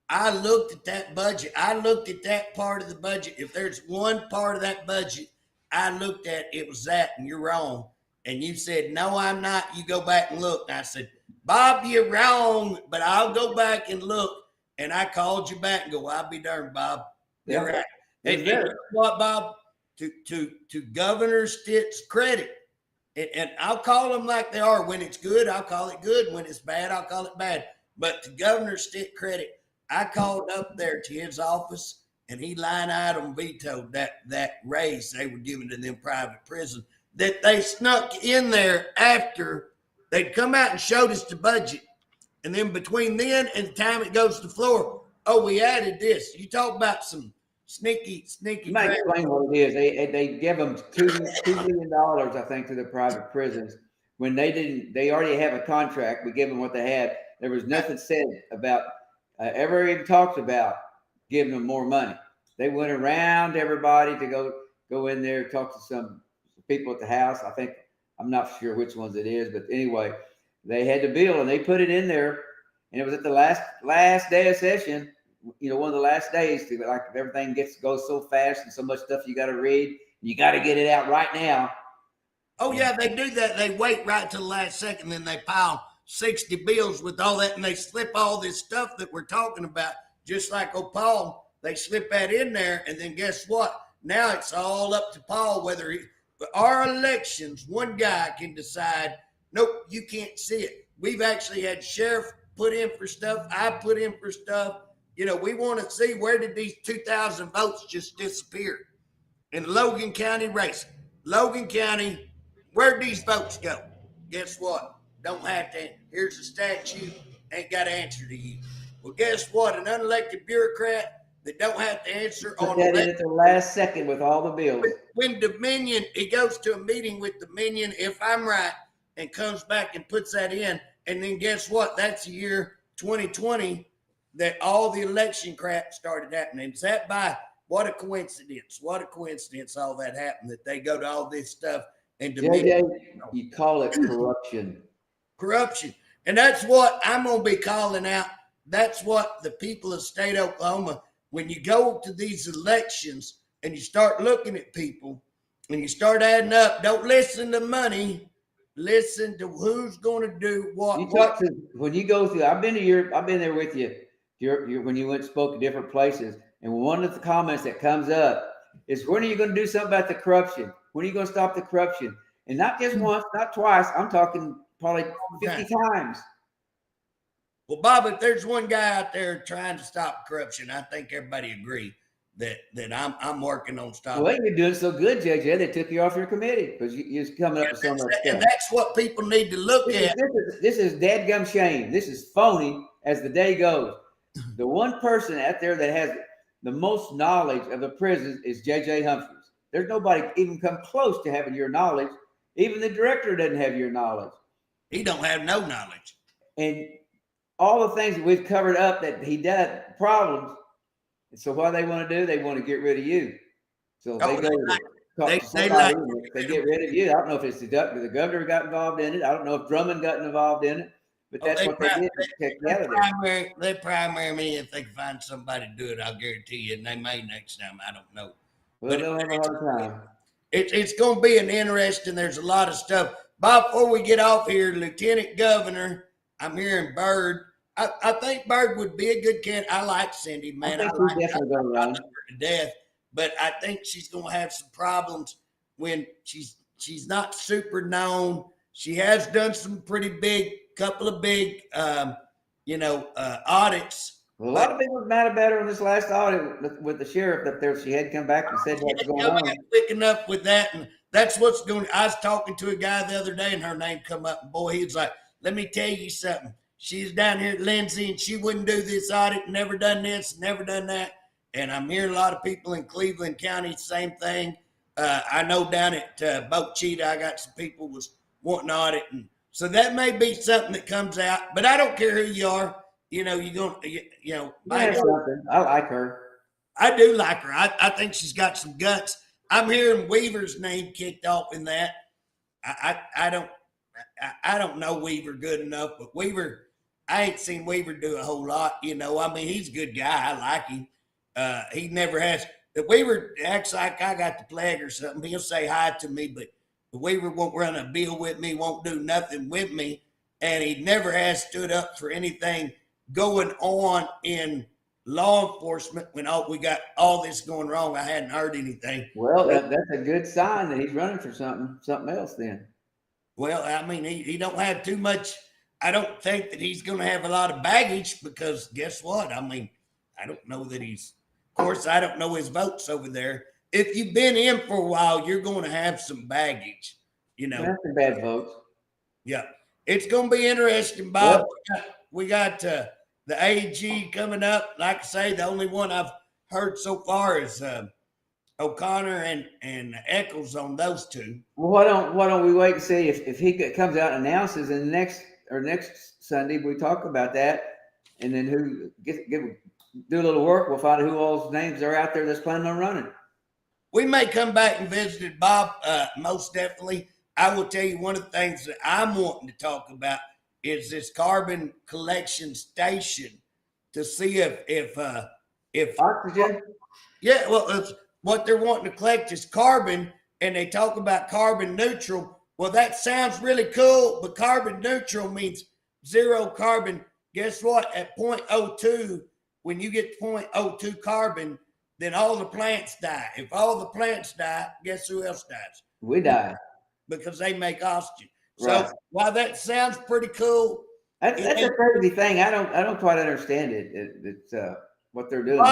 I looked at that budget. I looked at that part of the budget. If there's one part of that budget I looked at, it was that, and you're wrong. And you said, no, I'm not. You go back and look. And I said, Bob, you're wrong, but I'll go back and look. And I called you back and go, I'll be darned, Bob. You're right. And what, Bob? To Governor Stitt's credit, and I'll call them like they are. When it's good, I'll call it good. When it's bad, I'll call it bad. But to Governor Stitt credit, I called up there to his office, and he line item vetoed that raise they were giving to them private prisons that they snuck in there after they'd come out and showed us the budget. And then between then and the time it goes to the floor, we added this. You talk about some sneaky. You might explain what it is. They give them $2 million, I think, to the private prisons when they didn't. They already have a contract. We give them what they had. There was nothing said about ever even talked about giving them more money. They went around everybody to go in there, talk to some people at the house. I think, I'm not sure which ones it is, but anyway. They had the bill and they put it in there, and it was at the last day of session. One of the last days. Like everything goes so fast and so much stuff you got to read. You got to get it out right now. Oh yeah, they do that. They wait right till the last second, then they pile 60 bills with all that, and they slip all this stuff that we're talking about. Just like Paul, they slip that in there, and then guess what? Now it's all up to Paul whether our elections. One guy can decide. Nope, you can't see it. We've actually had sheriff put in for stuff. I put in for stuff. We want to see where did these 2,000 votes just disappear in Logan County race. Logan County, where'd these votes go? Guess what? Don't have to. Here's a statute. Ain't got to answer to you. Well, guess what? An unelected bureaucrat that don't have to answer on that at the last second with all the bills. When Dominion, he goes to a meeting with Dominion, if I'm right, and comes back and puts that in. And then guess what? That's the year 2020 that all the election crap started happening. Is that by what a coincidence? What a coincidence all that happened, that they go to all this stuff and you call it corruption. Corruption. And that's what I'm going to be calling out. That's what the people of state Oklahoma, when you go to these elections, and you start looking at people and you start adding up, don't listen to money. Listen to who's going to do what. You talk to when you go through. I've been there with you. When you went and spoke at different places, and one of the comments that comes up is, when are you going to do something about the corruption? When are you going to stop the corruption? And not just once, not twice. I'm talking probably 50 times. Well, Bob, if there's one guy out there trying to stop corruption, I think everybody agree that I'm working on stopping. Well, you're doing so good, JJ. They took you off your committee because you're coming up with so much stuff. And that's what people need to look at. This is dadgum shame. This is phony as the day goes. The one person out there that has the most knowledge of the prisons is JJ Humphreys. There's nobody even come close to having your knowledge. Even the director doesn't have your knowledge. He don't have no knowledge. And all the things that we've covered up that he does, problems. So what they want to do, they want to get rid of you. So they get rid of you. I don't know if it's the governor got involved in it. I don't know if Drummond got involved in it. But that's what they did. They primary me if they can find somebody to do it. I'll guarantee you. And they may next time. I don't know. Well, they'll have a hard time. It's going to be an interesting. There's a lot of stuff. Bob, before we get off here, Lieutenant Governor, I'm hearing Bird. I think Bird would be a good candidate. I like Cindy, man. I like her to death, but I think she's going to have some problems when she's not super known. She has done some couple of big, audits. Well, a lot of people were mad about her on this last audit with the sheriff up there. She had come back and said what's going on. Quick enough with that, and that's what's going. I was talking to a guy the other day, and her name come up, and boy, he was like, "Let me tell you something. She's down here at Lindsay, and she wouldn't do this audit, never done this, never done that." And I'm hearing a lot of people in Cleveland County, same thing. I know down at Boat Cheetah, I got some people was wanting to audit, and so that may be something that comes out. But I don't care who you are. You're going to, I like her. I do like her. I think she's got some guts. I'm hearing Weaver's name kicked off in that. I don't know Weaver good enough, but Weaver, I ain't seen Weaver do a whole lot. I mean, he's a good guy. I like him. He never has. If Weaver acts like I got the plague or something, he'll say hi to me, but Weaver won't run a bill with me, won't do nothing with me, and he never has stood up for anything going on in law enforcement when we got all this going wrong. I hadn't heard anything. Well, that's a good sign that he's running for something else then. Well, I mean, he don't have too much. I don't think that he's going to have a lot of baggage because guess what? I mean, I don't know that of course, I don't know his votes over there. If you've been in for a while, you're going to have some baggage, That's some bad votes. Yeah. It's going to be interesting, Bob. Well, we got the AG coming up. Like I say, the only one I've heard so far is O'Connor and Eccles on those two. Well, why don't we wait and see if he comes out and announces in next Sunday we talk about that, and then who do a little work. We'll find out who all's names are out there that's planning on running. We may come back and visit it, Bob. Most definitely. I will tell you one of the things that I'm wanting to talk about is this carbon collection station to see if oxygen. Yeah, well, what they're wanting to collect is carbon, and they talk about carbon neutral. Well, that sounds really cool, but carbon neutral means zero carbon. Guess what? At 0.02, when you get to 0.02 carbon, then all the plants die. If all the plants die, guess who else dies? We die. Because they make oxygen. Right. So while that sounds pretty cool, that's a crazy thing. I don't quite understand it. It's what they're doing.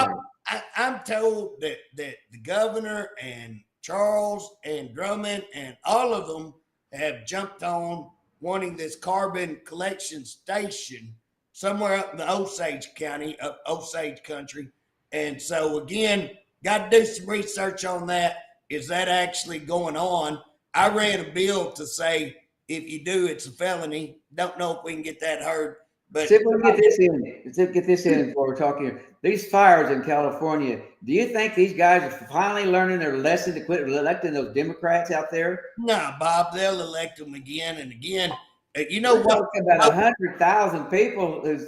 I'm told that the governor and Charles and Drummond and all of them have jumped on wanting this carbon collection station somewhere up in the Osage County, Osage country. And so again, got to do some research on that. Is that actually going on? I ran a bill to say if you do, it's a felony. Don't know if we can get that heard. But get this in before we're talking here. These fires in California, do you think these guys are finally learning their lesson to quit electing those Democrats out there? No, Bob, they'll elect them again and again. You know we're what? Talking about 100,000 people.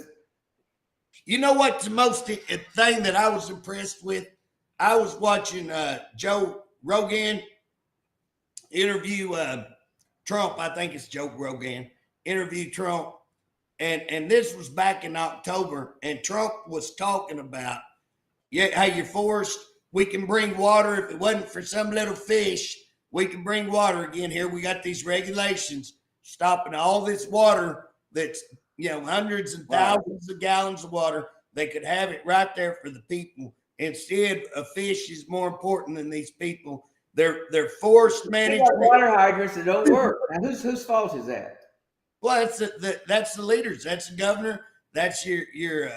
You know what's the most thing that I was impressed with? I was watching Joe Rogan interview Trump. I think it's Joe Rogan interview Trump, and this was back in October, and Trump was talking about, yeah, how you're forced. We can bring water if it wasn't for some little fish. We can bring water again. Here we got these regulations stopping all this water that's, hundreds and thousands of gallons of water. They could have it right there for the people. Instead, a fish is more important than these people. They're forced management. Water hydrants that don't work. Now, whose fault is that? Well, that's the leaders. That's the governor. That's your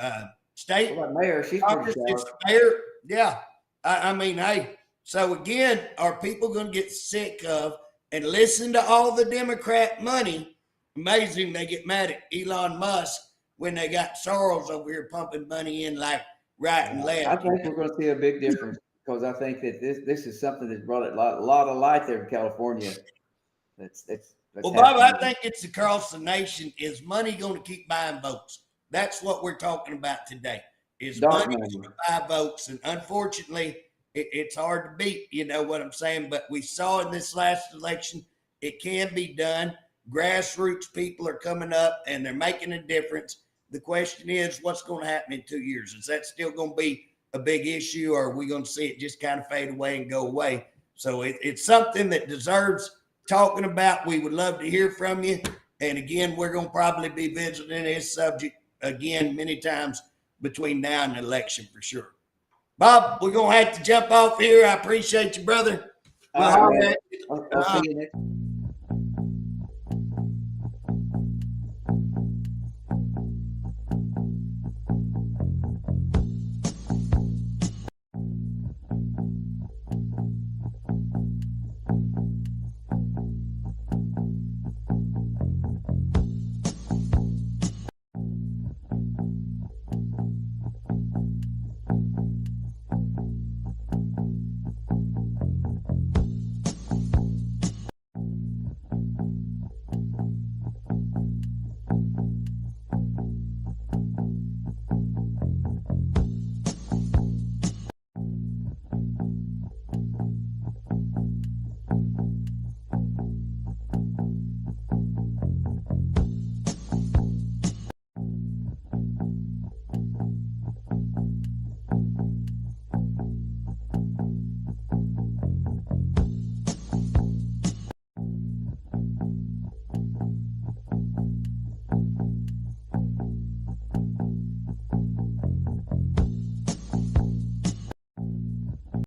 state. Well, mayor, she's pretty it's the mayor. Yeah. I mean, hey, so again, are people going to get sick of and listen to all the Democrat money? Amazing they get mad at Elon Musk when they got Soros over here pumping money in like right and left. I think we're going to see a big difference because I think that this is something that brought a lot of light there in California. That's well, Bob, I think it's across the nation. Is money going to keep buying votes? That's what we're talking about today. Is money going to buy votes? And unfortunately, it's hard to beat, you know what I'm saying? But we saw in this last election, it can be done. Grassroots people are coming up and they're making a difference. The question is, what's going to happen in 2 years? Is that still going to be a big issue, or are we going to see it just kind of fade away and go away? So it's something that deserves talking about. We would love to hear from you. And again, we're going to probably be visiting this subject again many times between now and the election for sure. Bob, we're going to have to jump off here. I appreciate you, brother. I'll see you next.